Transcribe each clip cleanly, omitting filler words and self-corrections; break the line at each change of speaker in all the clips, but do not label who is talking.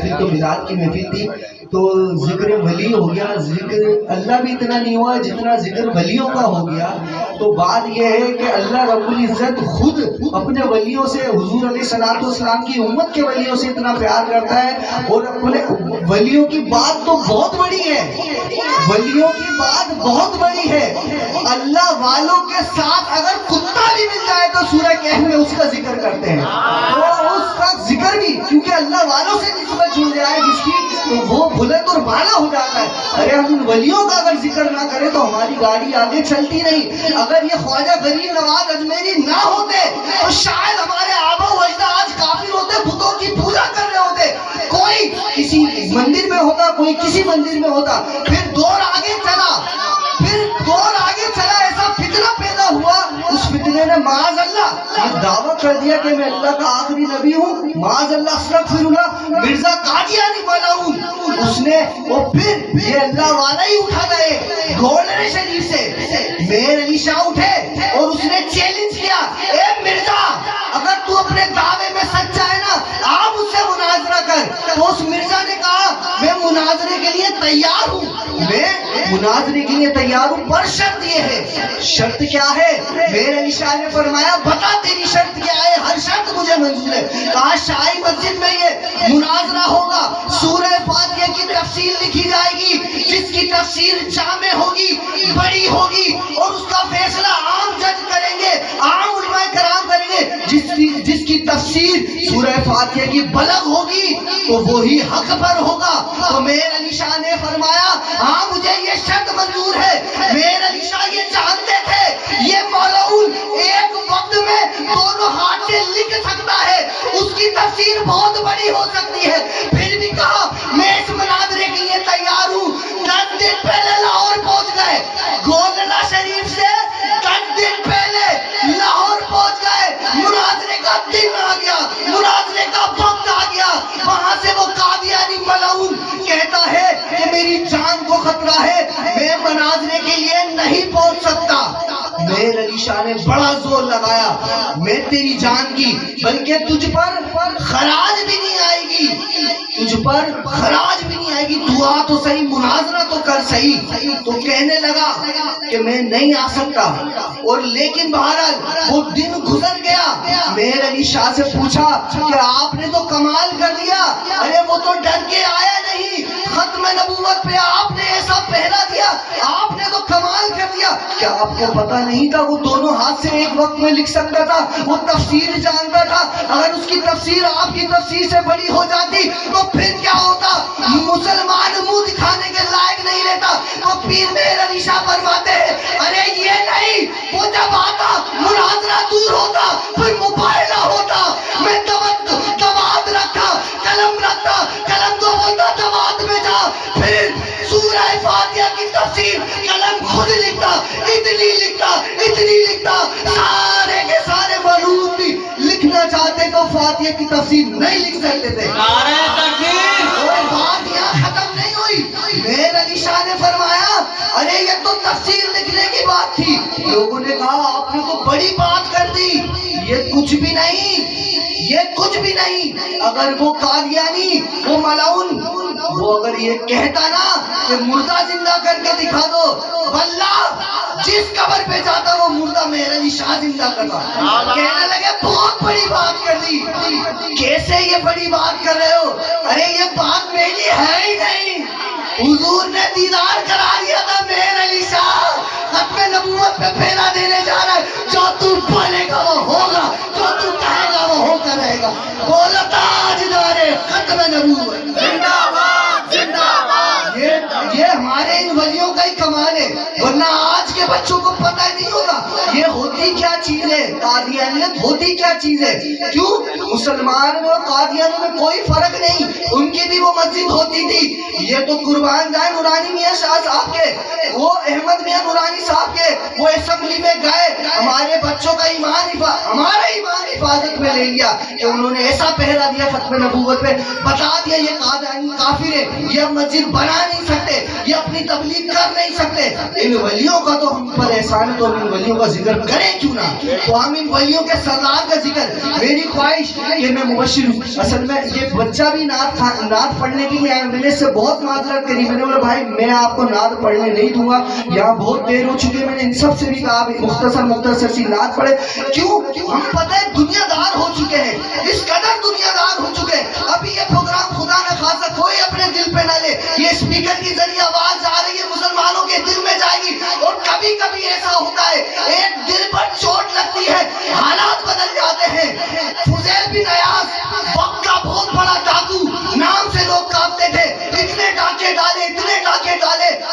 محفل تو میلاد کی محفل تھی، تو ذکر ولی ہو گیا، ذکر اللہ بھی اتنا نہیں ہوا جتنا ذکر ولیوں کا ہو گیا۔ تو بات یہ ہے کہ اللہ رب العزت خود اپنے ولیوں سے، حضور علیہ السلام کی امت کے ولیوں سے اتنا پیار کرتا ہے، اور اپنے ولیوں کی بات تو بہت بڑی ہے، ولیوں کی بات بہت بڑی ہے۔ اللہ والوں کے ساتھ اگر کتا بھی مل جائے تو سورہ کہف میں اس کا ذکر کرتے ہیں، تو اس کا ذکر بھی، کیونکہ اللہ والوں سے نسبت جڑ جائے جس کی، تو وہ بلند اور بالا ہو جاتا ہے۔ ارے ہم ان ولیوں کا اگر ذکر نہ کریں تو ہماری گاڑی آگے چلتی نہیں۔ اگر یہ خواجہ غریب نواز اجمیری نہ ہوتے تو شاید ہمارے آبا و اجداد کافر ہوتے، بتوں کی پوجا کر رہے ہوتے، کوئی کسی مندر میں ہوتا، کوئی کسی مندر میں ہوتا۔ پھر دور آگے چلا، ایسا فتنہ پیدا ہوا، اس فتنے نے معاذ اللہ یہ دعویٰ کر دیا کہ میں اللہ کا آخری نبی ہوں، معاذ اللہ استغفر اللہ، مرزا قادیانی ملعون، اس نے وہ پھر یہ اللہ والا ہی اٹھا گئے گورنر شریف سے، میر علی شاہ اٹھے اور اس نے چیلنج کیا، اے مرزا اگر تو اپنے دعوے میں سچا ہے نا آپ اس سے مناظرہ کر۔ تو اس مرزا نے کہا میں مناظرے کے لیے تیار ہوں، میں مناظرے کے لیے تیار ہوں، پر شرط یہ ہے۔ شرط کیا ہے؟ میر علی شاہ نے فرمایا بتا تیری شرط کیا ہے؟ ہر شرط مجھے منظور ہے۔ کہا شاہی مسجد میں یہ مناظرہ ہوگا، سورہ فاتحہ کی تفسیر لکھی جائے گی، جس کی تفسیر جامع ہوگی، بڑی ہوگی، اور اس کا فیصلہ عام جج کریں گے، عام علماء کرام کریں گے۔ جس کی تفسیر سورہ فاتحہ کی بلغ ہوگی تو وہی حق پر ہوگا۔ تو میر علی شاہ نے فرمایا ہاں مجھے یہ شرط منظور ہے۔ میر علی شاہ یہ جانتے تھے یہ ملعون ایک وقت میں دونوں ہاتھ سے لکھ سکتا ہے، اس کی تفسیر بہت بڑی ہو سکتی ہے، پھر بھی کہا میں اس مناظرے کے لیے تیار ہوں۔ 10 دن پہلے لاہور پہنچ گئے، گولڈا شریف سے 10 دن پہلے لاہور پہنچ گئے، مناظرے کا دن آ گیا، مناظرے کا وقت آ گیا۔ وہاں سے وہ قادیانی ملعون کہتا ہے کہ میری جان کو خطرہ ہے، میں مناظرے کے لیے نہیں پہنچ سکتا۔ میر علی شاہ نے بڑا زور لگایا میں تیری جان کی بلکہ تجھ پر خراج بھی نہیں آئے گی، تجھ پر خراج بھی نہیں آئے گی، تو آ تو صحیح، مناظرہ تو کر صحیح۔ تو کہنے لگا کہ میں نہیں آ سکتا، اور لیکن بہرحال وہ دن گزر گیا۔ میر علی شاہ سے پوچھا کہ آپ نے تو کمال کر دیا، ارے وہ تو ڈر کے آیا نہیں، ختم نبوت پہ آپ نے ایسا پہرا دیا، آپ نے تو کمال کر دیا۔ کیا آپ کو پتا نہیں تھا وہ دونوں ہاتھ سے ایک وقت میں لکھ سکتا تھا، وہ تفسیر جانتا تھا، اگر اس کی تفسیر آپ کی تفسیر سے بڑی ہو جاتی تو پھر کیا ہوتا؟ مسلمان منہ دکھانے کے لائق نہیں رہتا۔ تو پیر میر علی شاہ فرماتے ہیں ارے یہ نہیں، وہ جب آتا مناظرہ دور ہوتا، پھر مباہلہ ہوتا، میں دوات رکھا، قلم رکھتا، قلم کو بولتا دوات میں جا، پھر سورہ فاتحہ کی تفسیر قلم خود لکھتا، اتنی لکھتا، سارے کے سارے معلوم بھی لکھنا چاہتے تو فاتحہ کی تفسیر نہیں لکھ سکتے تھے۔
نعرہ تکبیر!
اور بات یہاں ختم نہیں ہوئی، میر علی شاہ نے فرمایا ارے یہ تو تفسیر لکھنے کی بات تھی۔ لوگوں نے کہا آپ نے تو بڑی بات کر دی، یہ کچھ بھی نہیں، یہ کچھ بھی نہیں۔ اگر وہ قادیانی، وہ ملعون، وہ اگر یہ کہتا نا کہ مردہ زندہ کر کے دکھا دو، واللہ جس قبر پہ جاتا وہ مردہ میر علی شاہ زندہ کرتا۔ کہنے لگے بہت بڑی بات کر دی۔ کیسے یہ بڑی بات کر رہے ہو؟ ارے یہ بات میری ہے ہی نہیں، حضور نے دیدار کرا دیا تھا میر علی شاہ، ختم نبوت پہ پھیلا دینے جا رہا ہے، جو تو بولے گا وہ ہوگا، جو تو کہے گا وہ ہو کر رہے گا۔ بولو تاجدار ختم نبوت
زندہ باد، زندہ باد!
یہ ہمارے ان ولیوں کا ہی کمال ہے، ورنہ آج کے بچوں کو پتہ نہیں ہوگا یہ ہوتی کیا چیز ہے، قادیانیت ہوتی کیا چیز ہے۔ کیوں؟ مسلمان میں اور قادیانوں میں کوئی فرق نہیں، ان کی بھی وہ مسجد ہوتی تھی۔ یہ تو قربان جائے نورانی میاں شاہ صاحب کے، وہ احمد میاں نورانی صاحب کے، وہ اسمبلی میں گئے، ہمارے بچوں کا ہمارا ایمان حفاظت میں لے لیا کہ انہوں نے ایسا پہرا دیا ختم نبوت پہ، بتا دیا یہ قادیانی کافر ہے، یہ مسجد بنا نہیں سکتے، یہ اپنی تبلیغ کر نہیں سکتے۔ ان ولیوں کا تو ہم پر احسان ہے تو ہم ان ولیوں کا ذکر کریں کیوں نہ. تو ہم ان ولیوں کے سردار کا ذکر, میری خواہش کہ میں مبشر ہوں. اصل میں یہ بچہ بھی نعت پڑھنے کے لیے آیا, میں نے اس سے بہت معذرت کری. میں نے بولا بھائی میں آپ کو نعت پڑھنے نہیں دوں گا, یہاں بہت دیر ہو چکی ہے. میں نے ان سب سے بھی کہا مختصر سی نعت پڑھے. کیوں؟ ہم پتہ ہے دنیا دار ہو چکے ہیں, اس قدر دنیا دار ہو چکے ہیں. ابھی یہ پروگرام خدا نہ خاصا کوئی اپنے دل پہ نہ لے, یہ اسپیکر کی ذریعے آواز آ رہی ہے, مسلمانوں کے دل میں جائے گی. اور کبھی کبھی ایسا ہوتا ہے ایک دل پر چوٹ لگتی ہے, حالات بدل جاتے ہیں. فضیل بن عیاض وقت کا بہت بڑا ڈاکو, نام سے لوگ کانپتے تھے. اتنے ڈاکے ڈالے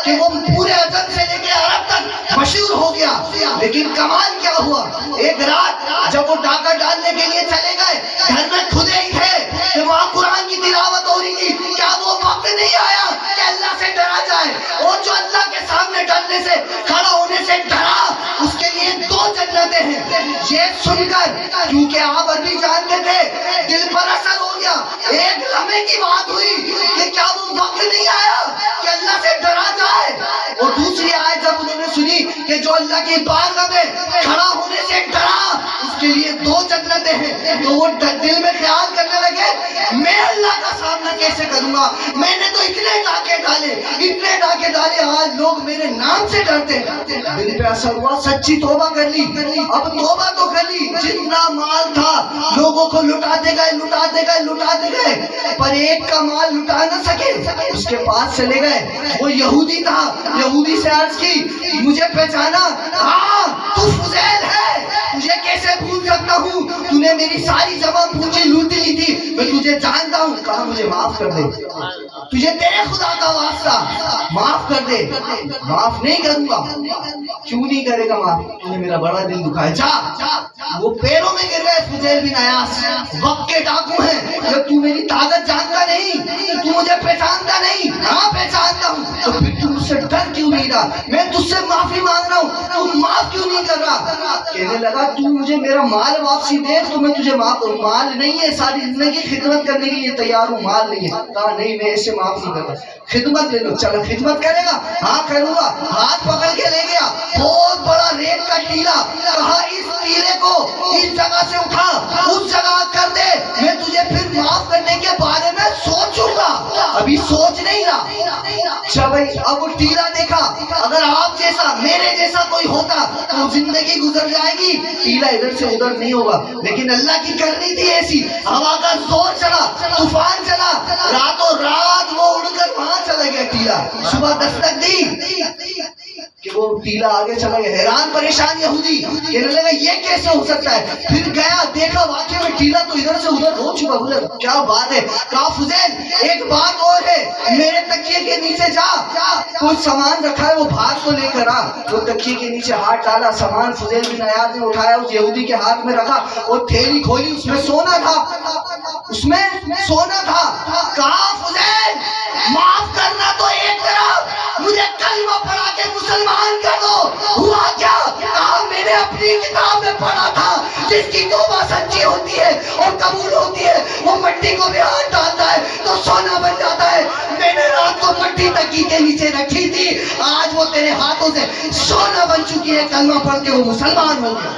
کہ وہ پورے عجم سے لے کے عرب تک مشہور ہو گیا. لیکن کمال کیا ہوا, ایک رات جب وہ ڈاکہ ڈالنے کے لیے چلے گئے, گھر میں کھدے ہی تھے کہ وہاں قرآن کی تلاوت ہو رہی تھی. کیا وہ وقت نہیں آیا کہ اللہ سے ڈرا جائے؟ اور جو اللہ کے سامنے ڈرنے سے, کھڑا ہونے سے ڈرا, اس کے لیے 2 جنتیں ہیں. یہ سن کر کیونکہ آپ عربی جانتے تھے, دل پر اثر ہو گیا. ایک لمحے کی بات ہوئی کہ کیا وہ وقت نہیں آیا کہ اللہ سے ڈرا جائے. اور دوسری آیت جب انہوں نے سنی کہ جو اللہ کی بارگاہ میں کھڑا ہونے سے ڈرا, اس کے لیے 2 جنتیں ہیں. تو وہ دل میں خیال کرنے لگے میں اللہ کا سامنا کیسے کروں گا, میں نے تو اتنے ڈاکے ڈالے, آج لوگ میرے نام سے ڈرتے ہیں. دل پہ اثر ہوا, سچی توبہ کر لی. اب توبہ تو کر لی, جتنا مال تھا لوگوں کو لٹاتے گئے, پر ایک کا مال لٹا نہ سکے. اس کے پاس چلے گئے, وہ یہودی تھا. یہودی سے عرض کی, مجھے پہچانا؟ ہاں تو فضیل ہے, تجھے کیسے بھول سکتا ہوں, تو نے میری ساری جمع پونجی لوٹ لی تھی, میں تجھے جانتا ہوں. کہا مجھے معاف کر دے, تجھے تیرے خدا کا واسطہ معاف کر دے. معاف نہیں کروں گا. کیوں نہیں کرے گا معاف؟ تو نے میرا بڑا دل دکھایا. جا. وہ پیروں میں گر گئے. فضیل بن عیاض وقت کے ڈاکو ہیں, جب تو میری طاقت جانتا نہیں, تو مجھے پہچانتا نہیں. ہاں پہچانتا ہوں. تو پھر تو مجھ سے ڈر کیوں نہیں رہا؟ میں تجھ سے معافی مانگ رہا ہوں, تو معاف کیوں نہیں کر رہا؟ کہنے لگا تو مجھے میرا مال واپسی دے تو میں تجھے معاف کروں. مال نہیں ہے, ساری زندگی خدمت کرنے کے لیے تیار ہوں, مال نہیں ہے. کہا نہیں, میں اسے معاف نہیں کرتا, خدمت لے لو. چلو خدمت کرے گا؟ ہاں کروں گا. ہاتھ پکڑ کے لے گیا, بہت بڑا ریت کا ٹیلا. کہا اس ٹیلے کو اس جگہ سے اٹھا, اس جگہ کر دے, میں تجھے پھر معاف کرنے کے بارے میں سوچوں گا. ابھی سوچ نہیں رہا. اچھا بھائی, اب وہ ٹیلا دیکھا, اگر آپ جیسا میرے جیسا کوئی ہوتا تو زندگی گزر جائے گی, ٹیلا ادھر سے ادھر نہیں ہوگا. لیکن اللہ کی کرنی تھی ایسی, ہوا کا زور چلا, طوفان چلا, راتوں رات وہ اڑ کر وہاں چلا گیا ٹیلا. صبح دستک دی کہ وہ ٹیلا آگے چلا گیا. حیران پریشان یہودی کہنے لگا یہ کیسے ہو سکتا ہے؟ پھر گیا, دیکھا واقعی میں ٹیلا تو ادھر سے ادھر ہو چکا. بولے کیا بات ہے؟ کہا فضیل ایک بات اور ہے, میرے تکیے کے نیچے جا, کچھ سامان رکھا ہے وہ بھاگ کو لے کر آ. وہ تکیے کے نیچے ہاتھ ڈالا, سامان فضیل بن عیاض نے اٹھایا, اس یہودی کے ہاتھ میں رکھا, وہ تھیلی کھولی, اس میں سونا تھا. کہا فضیل معاف کرنا تو ایک طرف, مجھے کلمہ پڑھا کے مسلمان کر دو. ہوا کیا؟ کہا میں نے اپنی کتاب میں پڑھا تھا جس کی توبہ سچی ہوتی ہے اور قبول ہوتی ہے, وہ مٹی کو بھی ہاتھ ڈالتا ہے تو سونا بن جاتا ہے. میں نے رات کو مٹی تکی کے نیچے رکھی تھی, آج وہ تیرے ہاتھوں سے سونا بن چکی ہے. کلمہ پڑھ کے وہ مسلمان ہو گیا.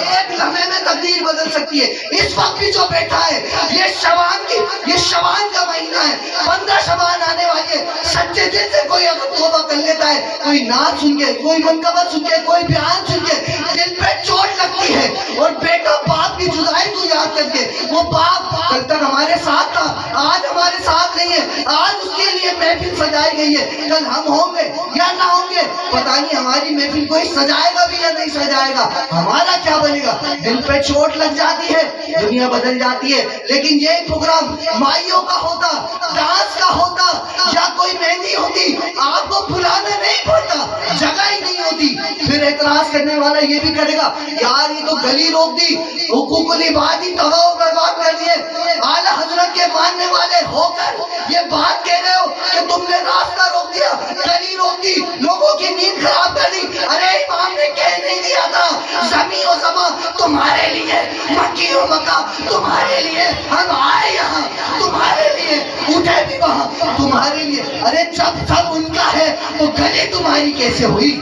ایک لمحے میں تقدیر بدل سکتی ہے. اس وقت بھی جو بیٹھا ہے, یہ شعبان کا مہینہ ہے, 15 شعبان آنے والی ہے. سچے دل سے کوئی اگر توبہ کر لیتا ہے, کوئی نعت سن کے, کوئی منقبت سن کے, کوئی بیان سن کے دل پہ چوٹ لگتی ہے, اور بیٹا باپ کی جدائی کو یاد کر کے, وہ باپ کل تک ہمارے ساتھ تھا, آج ہمارے ساتھ نہیں ہے, آج اس کے لیے محفل سجائی گئی ہے, کل ہم ہوں گے یا نہ ہوں گے پتہ نہیں. ہماری محفل کوئی سجائے گا بھی یا نہیں سجائے گا, ہمارا کیا بنے گا؟ دل پہ چوٹ لگ جاتی ہے, دنیا بدل جاتی ہے. لیکن یہی پروگرام مائیوں کا ہوتا, ڈانس کا ہوتا, یا کوئی مہندی ہوتی, آپ کو بلانا نہیں پڑتا, جگہ ہی نہیں ہوتی. پھر اعتراض کرنے والا یہ بھی کرے گا, یار یہ تو گلی روک دی, حقوق العباد ہی تباہ و برباد کر دیے. اعلیٰ حضرت کے ماننے والے ہو کر یہ بات کہہ رہے ہو کہ تم نے راستہ روک دیا, گلی روک دی, لوگوں کی نیند خراب کر دی. ارے امام نے کہہ نہیں دیا تھا زمین و زمان تمہارے لیے, مکی و مکہ تمہارے لیے, ہم آئے یہاں تمہارے لیے, اٹھے بھی وہاں تمہارے لیے. ارے جب سب ان کا ہے تو گلی تمہاری کیسے ہوئی؟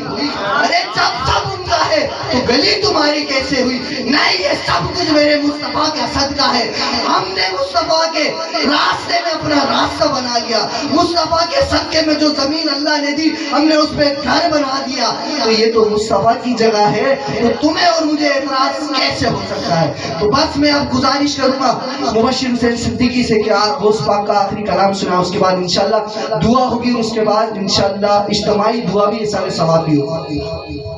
ارے جب سب ان کا ہے تو گلی تمہاری کیسے ہوئی؟ نہیں، یہ سب کچھ میرے مصطفیٰ کا صدقہ ہے. ہم نے مصطفیٰ کے راستے میں اپنا راستہ بنا لیا. مصطفیٰ کے صدقے میں جو زمین اللہ نے دی ہم نے اس پہ گھر بنا دیا. تو یہ تو مصطفیٰ کی جگہ ہے، تو تمہیں اور مجھے اعتراض کیسے ہو سکتا ہے؟ تو بس میں اب گزارش کروں گا مبشر حسین صدیقی سے کہ آپ غوث پاک کا آخری کلام سنا، اس کے بعد انشاءاللہ دعا ہوگی، اس کے بعد انشاءاللہ اجتماعی دعا بھی، احسان ثواب بھی ہوگا.